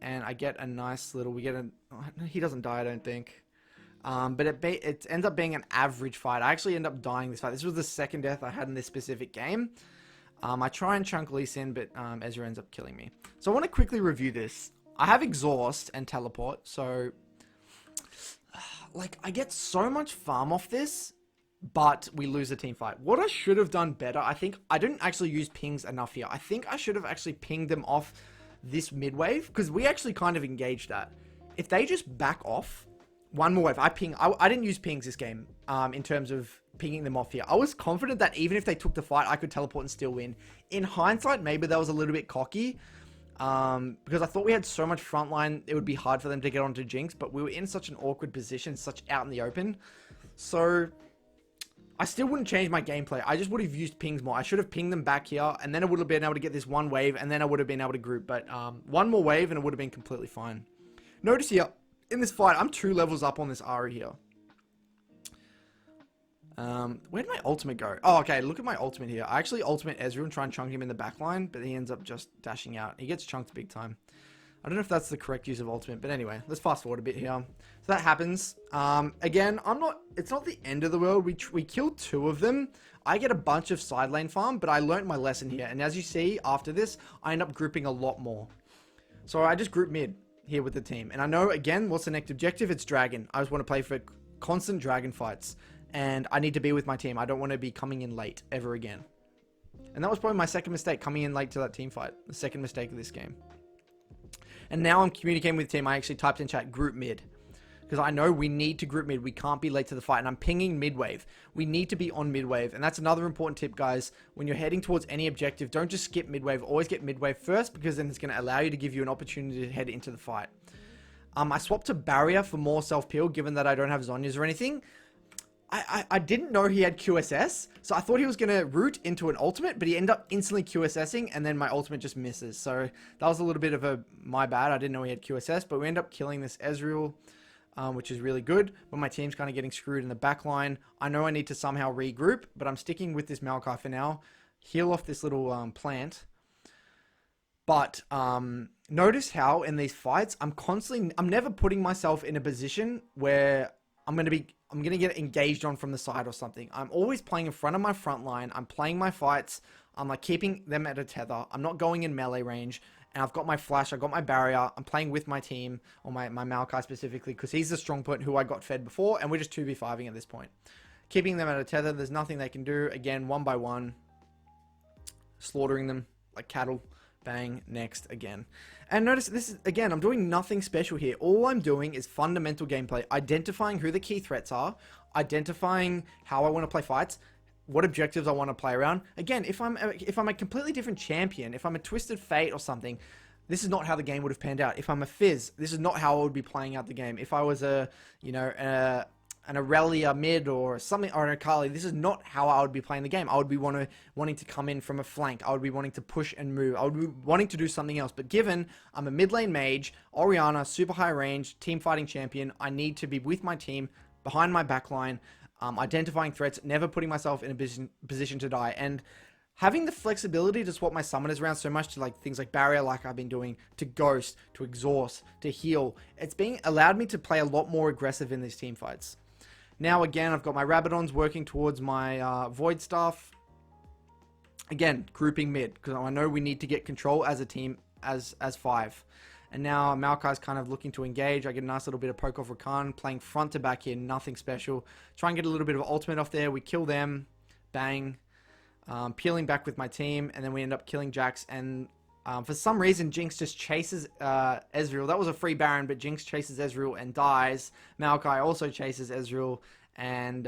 and I get a nice little. He doesn't die, I don't think. But it ends up being an average fight. I actually end up dying this fight. This was the second death I had in this specific game. I try and chunk Lee Sin, but Ezra ends up killing me. So I want to quickly review this. I have exhaust and teleport, so like I get so much farm off this. But we lose a team fight. What I should have done better, I think I didn't actually use pings enough here. I think I should have actually pinged them off this mid wave, because we actually kind of engaged that. If they just back off, one more wave, I didn't use pings this game in terms of pinging them off here. I was confident that even if they took the fight, I could teleport and still win. In hindsight, maybe that was a little bit cocky, because I thought we had so much frontline, it would be hard for them to get onto Jinx, but we were in such an awkward position, such out in the open. So I still wouldn't change my gameplay. I just would have used pings more. I should have pinged them back here, and then I would have been able to get this one wave, and then I would have been able to group. But one more wave, and it would have been completely fine. Notice here, in this fight, I'm 2 levels up on this Ari here. Where did my ultimate go? Oh, okay, look at my ultimate here. I actually ultimate Ezreal and try and chunk him in the backline, but he ends up just dashing out. He gets chunked big time. I don't know if that's the correct use of ultimate, but anyway, let's fast forward a bit here. So that happens. Again, it's not the end of the world. We killed 2 of them. I get a bunch of side lane farm, but I learned my lesson here. And as you see, after this, I end up grouping a lot more. So I just group mid here with the team. And I know, again, what's the next objective? It's dragon. I just want to play for constant dragon fights. And I need to be with my team. I don't want to be coming in late ever again. And that was probably my second mistake, coming in late to that team fight. The second mistake of this game. And now I'm communicating with the team. I actually typed in chat, group mid. Because I know we need to group mid. We can't be late to the fight. And I'm pinging mid wave. We need to be on mid wave. And that's another important tip, guys. When you're heading towards any objective, don't just skip mid wave. Always get mid wave first, because then it's going to allow you to give you an opportunity to head into the fight. I swapped to barrier for more self-peel, given that I don't have Zhonya's or anything. I didn't know he had QSS, so I thought he was going to root into an ultimate, but he ended up instantly QSSing, and then my ultimate just misses. So that was a little bit of my bad. I didn't know he had QSS, but we end up killing this Ezreal, which is really good. But my team's kind of getting screwed in the back line. I know I need to somehow regroup, but I'm sticking with this Maokai for now. Heal off this little plant. But notice how in these fights, I'm never putting myself in a position where I'm going to get engaged on from the side or something. I'm always playing in front of my front line. I'm playing my fights. I'm like keeping them at a tether. I'm not going in melee range. And I've got my flash. I've got my barrier. I'm playing with my team, or my Maokai specifically, because he's the strong point who I got fed before. And we're just 2v5ing at this point. Keeping them at a tether. There's nothing they can do. Again, 1 by 1. Slaughtering them like cattle. Bang, next again. And notice this is, again, I'm doing nothing special here. All I'm doing is fundamental gameplay, identifying who the key threats are, identifying how I want to play fights, what objectives I want to play around. Again, if I'm a completely different champion, if I'm a Twisted Fate or something, this is not how the game would have panned out. If I'm a Fizz, this is not how I would be playing out the game. If I was an Irelia mid or something, or an Akali, this is not how I would be playing the game. I would be wanting to come in from a flank. I would be wanting to push and move. I would be wanting to do something else. But given I'm a mid lane mage, Orianna, super high range, team fighting champion, I need to be with my team, behind my backline, identifying threats, never putting myself in a position to die. And having the flexibility to swap my summoners around so much to like things like barrier, like I've been doing, to ghost, to exhaust, to heal, it's allowed me to play a lot more aggressive in these team fights. Now again, I've got my Rabadons working towards my Void Staff. Again, grouping mid, because I know we need to get control as a team, as 5. And now Maokai's kind of looking to engage. I get a nice little bit of poke off Rakan, playing front to back here, nothing special. Try and get a little bit of ultimate off there. We kill them, bang. Peeling back with my team, and then we end up killing Jax. And for some reason, Jinx just chases Ezreal. That was a free Baron, but Jinx chases Ezreal and dies. Maokai also chases Ezreal, and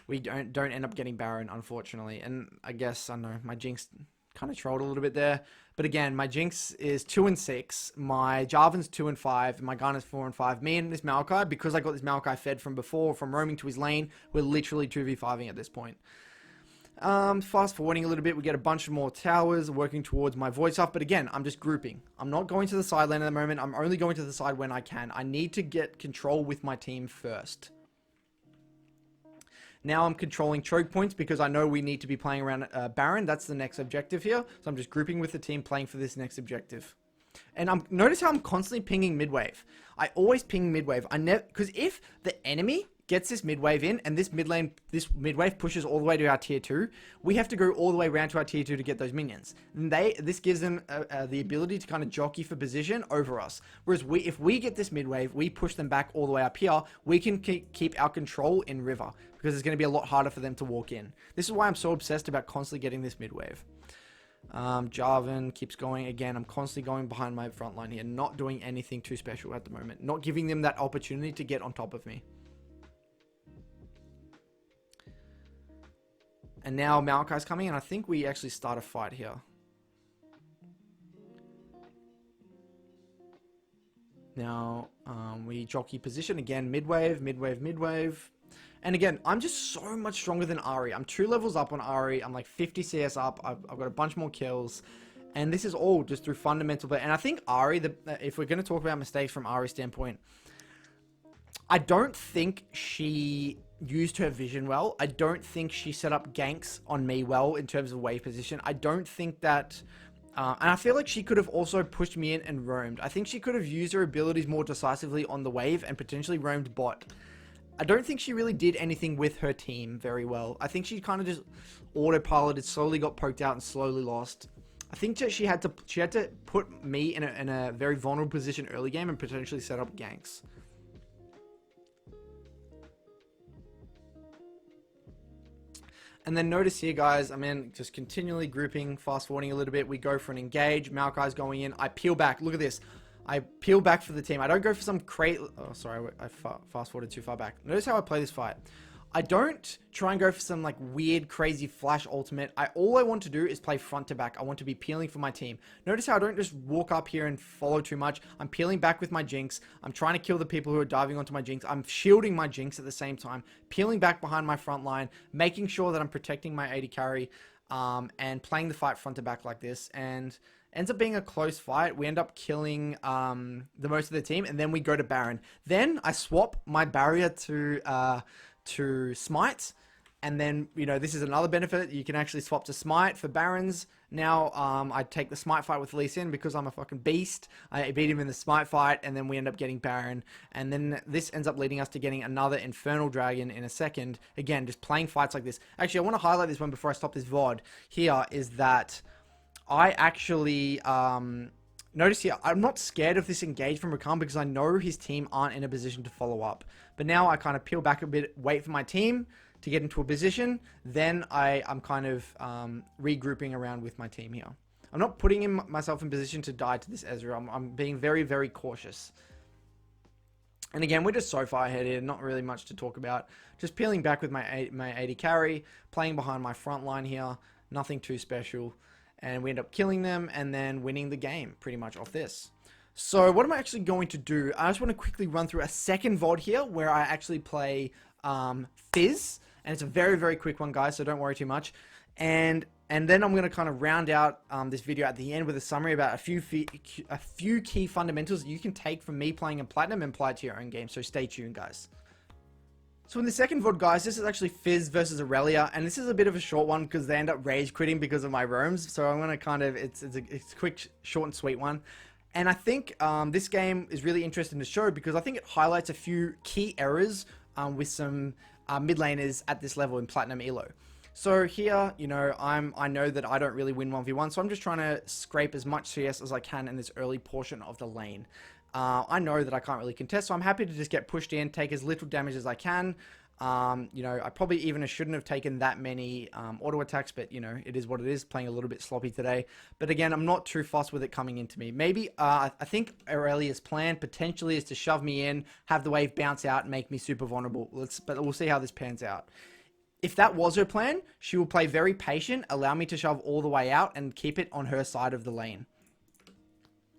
we don't end up getting Baron, unfortunately. And I guess, I don't know, my Jinx kind of trolled a little bit there. But again, my Jinx is 2 and 6, my Jarvan's 2 and 5, and my Gunner's 4 and 5. Me and this Maokai, because I got this Maokai fed from before, from roaming to his lane, we're literally 2v5ing at this point. Fast forwarding a little bit, we get a bunch of more towers working towards my Void Staff, but again, I'm just grouping. I'm not going to the side lane at the moment. I'm only going to the side when I can. I need to get control with my team first. Now I'm controlling choke points because I know we need to be playing around Baron. That's the next objective here. So I'm just grouping with the team, playing for this next objective. And notice how I'm constantly pinging mid-wave. I always ping mid-wave. Because if the enemy gets this mid-wave in, and this mid-wave pushes all the way to our tier 2, we have to go all the way around to our tier 2 to get those minions. And this gives them the ability to kind of jockey for position over us. Whereas if we get this mid-wave, we push them back all the way up here, we can keep our control in river, because it's going to be a lot harder for them to walk in. This is why I'm so obsessed about constantly getting this mid-wave. Jarvan keeps going. Again, I'm constantly going behind my front line here, not doing anything too special at the moment, not giving them that opportunity to get on top of me. And now Maokai's coming, and I think we actually start a fight here. Now, we jockey position again, mid-wave, mid-wave, mid-wave. And again, I'm just so much stronger than Ahri. I'm 2 levels up on Ahri. I'm like 50 CS up. I've got a bunch more kills. And this is all just through fundamental play. And I think Ahri, if we're going to talk about mistakes from Ahri's standpoint, I don't think she used her vision well. I don't think she set up ganks on me well in terms of wave position. I don't think that... and I feel like she could have also pushed me in and roamed. I think she could have used her abilities more decisively on the wave and potentially roamed bot. I don't think she really did anything with her team very well. I think she kind of just autopiloted, slowly got poked out and slowly lost. I think that she had to put me in a very vulnerable position early game and potentially set up ganks. And then notice here, guys, I'm in just continually grouping, fast forwarding a little bit. We go for an engage. Maokai's going in. I peel back. Look at this. I peel back for the team. I don't go for some crazy... Oh, sorry. I fast forwarded too far back. Notice how I play this fight. I don't try and go for some like weird, crazy flash ultimate. All I want to do is play front to back. I want to be peeling for my team. Notice how I don't just walk up here and follow too much. I'm peeling back with my Jinx. I'm trying to kill the people who are diving onto my Jinx. I'm shielding my Jinx at the same time. Peeling back behind my front line. Making sure that I'm protecting my AD carry. And playing the fight front to back like this. And ends up being a close fight. We end up killing the most of the team. And then we go to Baron. Then I swap my barrier to Smite, and then, you know, this is another benefit. You can actually swap to Smite for Barons. Now, I take the Smite fight with Lee Sin because I'm a fucking beast. I beat him in the Smite fight, and then we end up getting Baron. And then this ends up leading us to getting another Infernal Dragon in a second. Again, just playing fights like this. Actually, I want to highlight this one before I stop this VOD. Here is that I actually... notice here, I'm not scared of this engage from Rakan because I know his team aren't in a position to follow up. But now I kind of peel back a bit, wait for my team to get into a position. Then I'm kind of regrouping around with my team here. I'm not putting myself in position to die to this Ezreal. I'm being very, very cautious. And again, we're just so far ahead here, not really much to talk about. Just peeling back with my 80 carry, playing behind my front line here, nothing too special. And we end up killing them and then winning the game pretty much off this. So what am I actually going to do? I just want to quickly run through a second VOD here where I actually play Fizz. And it's a very, very quick one, guys, so don't worry too much. And then I'm going to kind of round out this video at the end with a summary about a few key fundamentals that you can take from me playing in Platinum and apply it to your own game. So stay tuned, guys. So in the second VOD, guys, this is actually Fizz versus Irelia, and this is a bit of a short one because they end up rage quitting because of my roams. So I'm going to kind of, it's a quick, short and sweet one. And I think this game is really interesting to show because I think it highlights a few key errors with some mid laners at this level in Platinum Elo. So here, you know, I know that I don't really win 1v1, so I'm just trying to scrape as much CS as I can in this early portion of the lane. I know that I can't really contest, so I'm happy to just get pushed in, take as little damage as I can. You know, I probably even shouldn't have taken that many auto attacks, but you know, it is what it is, playing a little bit sloppy today. But again, I'm not too fussed with it coming into me. Maybe, I think Irelia's plan potentially is to shove me in, have the wave bounce out, and make me super vulnerable. But we'll see how this pans out. If that was her plan, she will play very patient, allow me to shove all the way out, and keep it on her side of the lane,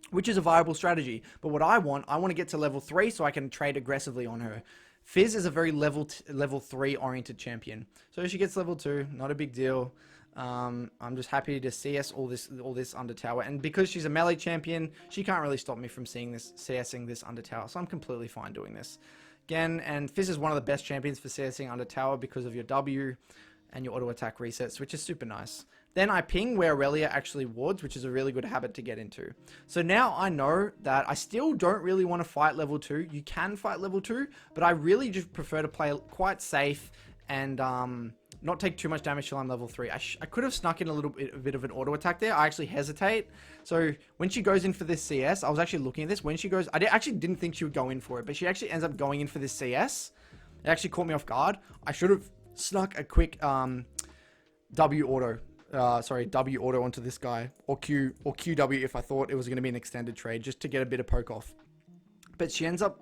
which is a viable strategy. But what I want to get to level 3 so I can trade aggressively on her. Fizz is a very level 3 oriented champion. So if she gets level 2, not a big deal. I'm just happy to CS all this under tower. And because she's a melee champion, she can't really stop me from CSing this under tower. So I'm completely fine doing this. Again, and Fizz is one of the best champions for CSing under tower because of your W and your auto attack resets, which is super nice. Then I ping where Irelia actually wards, which is a really good habit to get into. So now I know that I still don't really want to fight level 2. You can fight level 2, but I really just prefer to play quite safe and not take too much damage till I'm level 3. I could have snuck in a bit of an auto attack there. I actually hesitate. So when she goes in for this CS, I was actually looking at this. When she goes, actually didn't think she would go in for it, but she actually ends up going in for this CS. It actually caught me off guard. I should have snuck a quick W auto onto this guy, or QW if I thought it was going to be an extended trade, just to get a bit of poke off. But she ends up,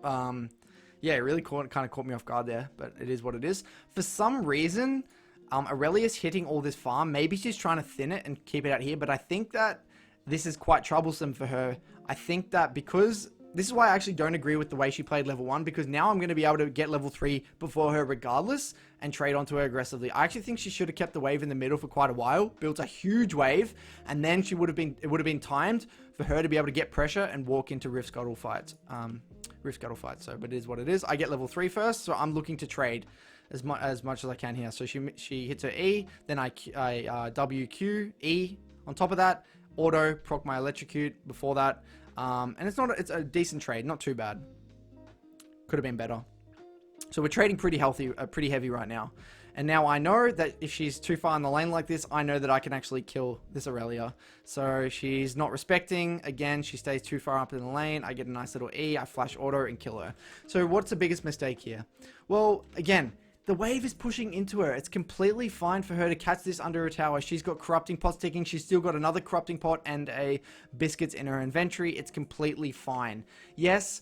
yeah, it really kind of caught me off guard there, but it is what it is. For some reason, Irelia's hitting all this farm. Maybe she's trying to thin it and keep it out here, but I think that this is quite troublesome for her. I think that because this is why I actually don't agree with the way she played level 1, because now I'm going to be able to get level 3 before her regardless and trade onto her aggressively. I actually think she should have kept the wave in the middle for quite a while, built a huge wave, and then it would have been timed for her to be able to get pressure and walk into Rift Scuttle fights. So, but it is what it is. I get level 3 first, so I'm looking to trade as much as I can here. So she hits her E, then I WQ, E on top of that, auto, proc my electrocute before that. And it's a decent trade, not too bad. Could have been better. So we're trading pretty heavy right now. And now I know that if she's too far in the lane like this, I know that I can actually kill this Irelia. So she's not respecting. Again, she stays too far up in the lane. I get a nice little E, I flash auto and kill her. So what's the biggest mistake here? Well, again, the wave is pushing into her. It's completely fine for her to catch this under her tower. She's got corrupting pots ticking. She's still got another corrupting pot and a biscuits in her inventory. It's completely fine. Yes,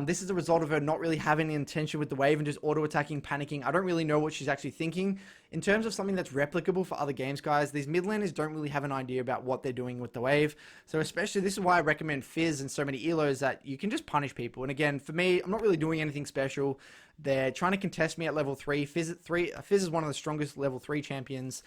this is a result of her not really having the intention with the wave and just auto-attacking, panicking. I don't really know what she's actually thinking. In terms of something that's replicable for other games, guys, these mid laners don't really have an idea about what they're doing with the wave. So especially, this is why I recommend Fizz and so many elos, that you can just punish people. And again, for me, I'm not really doing anything special. They're trying to contest me at level 3. Fizz at 3. Fizz is one of the strongest level 3 champions.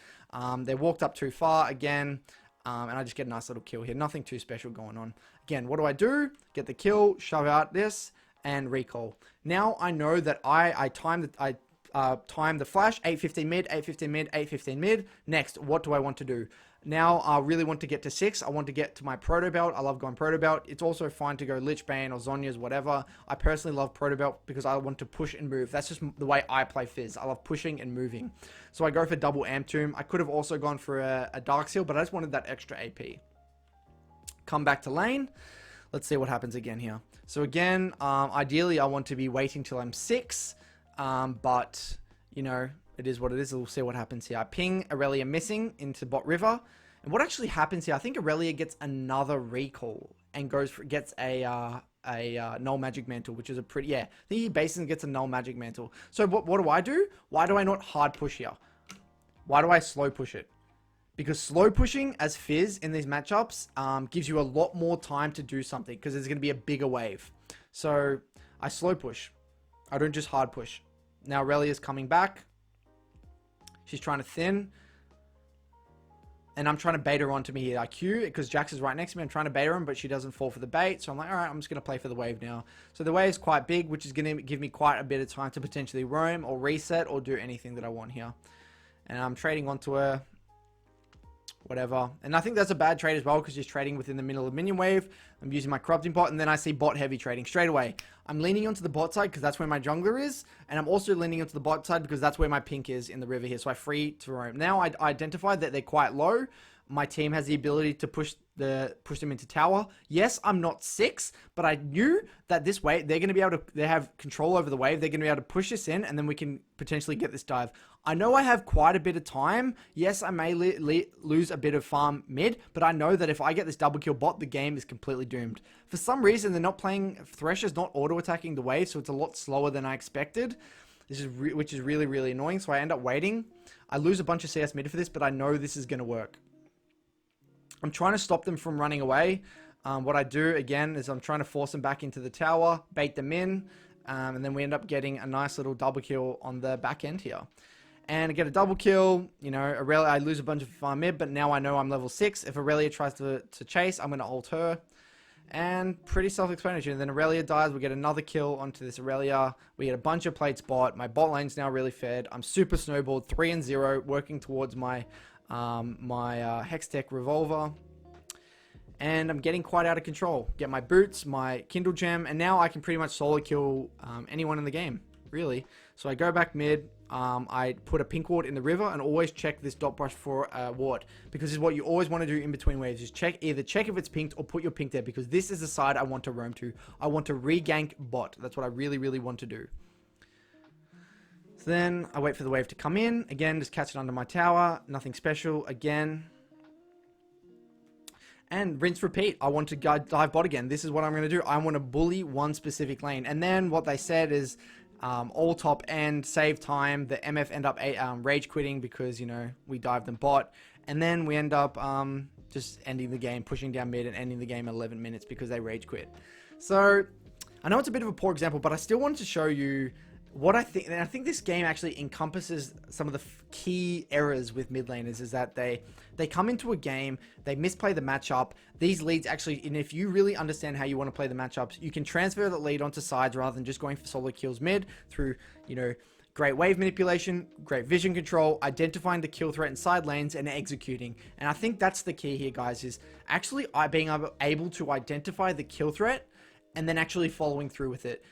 They walked up too far again. And I just get a nice little kill here. Nothing too special going on. Again, what do? Get the kill, shove out this, and recall. Now I know that I time the flash, 815 mid, 815 mid, 815 mid. Next, what do I want to do? Now I really want to get to 6. I want to get to my Proto Belt. I love going Proto Belt. It's also fine to go Lich Bane or Zhonya's, whatever. I personally love Proto Belt because I want to push and move. That's just the way I play Fizz. I love pushing and moving. So I go for double Amp Tomb. I could have also gone for a Dark Seal, but I just wanted that extra AP. Come back to lane. Let's see what happens again here. So again, ideally I want to be waiting till I'm 6, but you know, it is what it is. We'll see what happens here. I ping Irelia missing into bot river, and what actually happens here? I think Irelia gets another recall and gets a a null magic mantle, which is a pretty, yeah, I think he basically gets a null magic mantle. So what do I do? Why do I not hard push here? Why do I slow push it? Because slow pushing as Fizz in these matchups gives you a lot more time to do something, because there's going to be a bigger wave. So I slow push. I don't just hard push. Now Irelia's coming back. She's trying to thin. And I'm trying to bait her onto me here. I Q, because Jax is right next to me. I'm trying to bait her in, but she doesn't fall for the bait. So I'm like, all right, I'm just going to play for the wave now. So the wave is quite big, which is going to give me quite a bit of time to potentially roam or reset or do anything that I want here. And I'm trading onto her. Whatever. And I think that's a bad trade as well, because she's trading within the middle of minion wave. I'm using my corrupting bot, and then I see bot heavy trading straight away. I'm leaning onto the bot side because that's where my jungler is, and I'm also leaning onto the bot side because that's where my pink is in the river here, so I free to roam. Now I identified that they're quite low. My team has the ability to push them into tower. Yes, I'm not 6, but I knew that this way they're going to be able to, they have control over the wave. They're going to be able to push this in, and then we can potentially get this dive. I know I have quite a bit of time. Yes, I may lose a bit of farm mid, but I know that if I get this double kill bot, the game is completely doomed. For some reason, they're not playing, Thresher's not auto-attacking the wave, so it's a lot slower than I expected. Which is really, really annoying, so I end up waiting. I lose a bunch of CS mid for this, but I know this is going to work. I'm trying to stop them from running away. What I do, again, is I'm trying to force them back into the tower, bait them in, and then we end up getting a nice little double kill on the back end here. And I get a double kill, you know, Irelia, I lose a bunch of farm mid, but now I know I'm level 6. If Irelia tries to chase, I'm going to ult her. And pretty self-explanatory. And then Irelia dies, we get another kill onto this Irelia. We get a bunch of plates bot. My bot lane's now really fed. I'm super snowballed, 3-0, working towards my Hextech Revolver. And I'm getting quite out of control. Get my boots, my Kindle Gem, and now I can pretty much solo kill anyone in the game, really. So I go back mid. I put a pink ward in the river and always check this dot brush for a ward, because this is what you always want to do in between waves, is either check if it's pinked or put your pink there, because this is the side I want to roam to. I want to re-gank bot. That's what I really, really want to do. So then I wait for the wave to come in. Again, just catch it under my tower. Nothing special. Again. And rinse, repeat. I want to go dive bot again. This is what I'm going to do. I want to bully one specific lane. And then what they said is, all top end, save time. The MF end up rage quitting because, you know, we dived them bot. And then we end up just ending the game, pushing down mid and ending the game at 11 minutes because they rage quit. So I know it's a bit of a poor example, but I still wanted to show you what I think. And I think this game actually encompasses some of the key errors with mid laners, is that they come into a game, they misplay the matchup. These leads actually, and if you really understand how you want to play the matchups, you can transfer the lead onto sides rather than just going for solo kills mid through, you know, great wave manipulation, great vision control, identifying the kill threat in side lanes, and executing. And I think that's the key here, guys, is actually being able to identify the kill threat and then actually following through with it.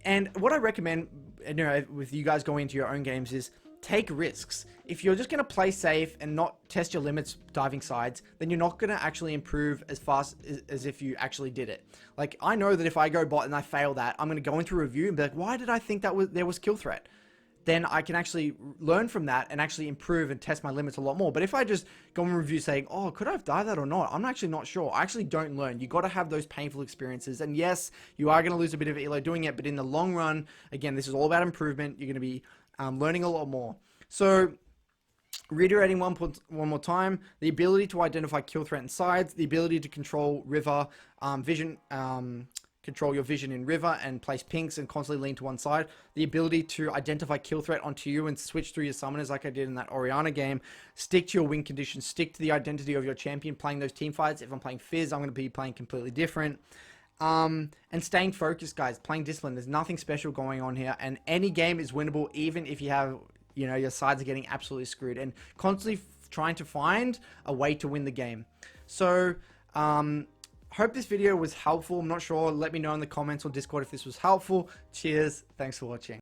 And what I recommend, you know, with you guys going into your own games, is take risks. If you're just going to play safe and not test your limits diving sides, then you're not going to actually improve as fast as if you actually did it. Like, I know that if I go bot and I fail that, I'm going to go into a review and be like, why did I think that there was kill threat? Then I can actually learn from that and actually improve and test my limits a lot more. But if I just go in review saying, oh, could I have dived that or not? I'm actually not sure. I actually don't learn. You got to have those painful experiences. And yes, you are going to lose a bit of elo doing it, but in the long run, again, this is all about improvement. You're going to be learning a lot more. So, reiterating one more time, the ability to identify kill threat in sides, the ability to control river vision, control your vision in river and place pinks and constantly lean to one side, the ability to identify kill threat onto you and switch through your summoners like I did in that Orianna game, stick to your win conditions, stick to the identity of your champion, playing those team fights. If I'm playing Fizz, I'm going to be playing completely different. And staying focused, guys, playing discipline. There's nothing special going on here, and any game is winnable even if you have, you know, your sides are getting absolutely screwed, and constantly trying to find a way to win the game. So, hope this video was helpful. I'm not sure. Let me know in the comments or Discord if this was helpful. Cheers. Thanks for watching.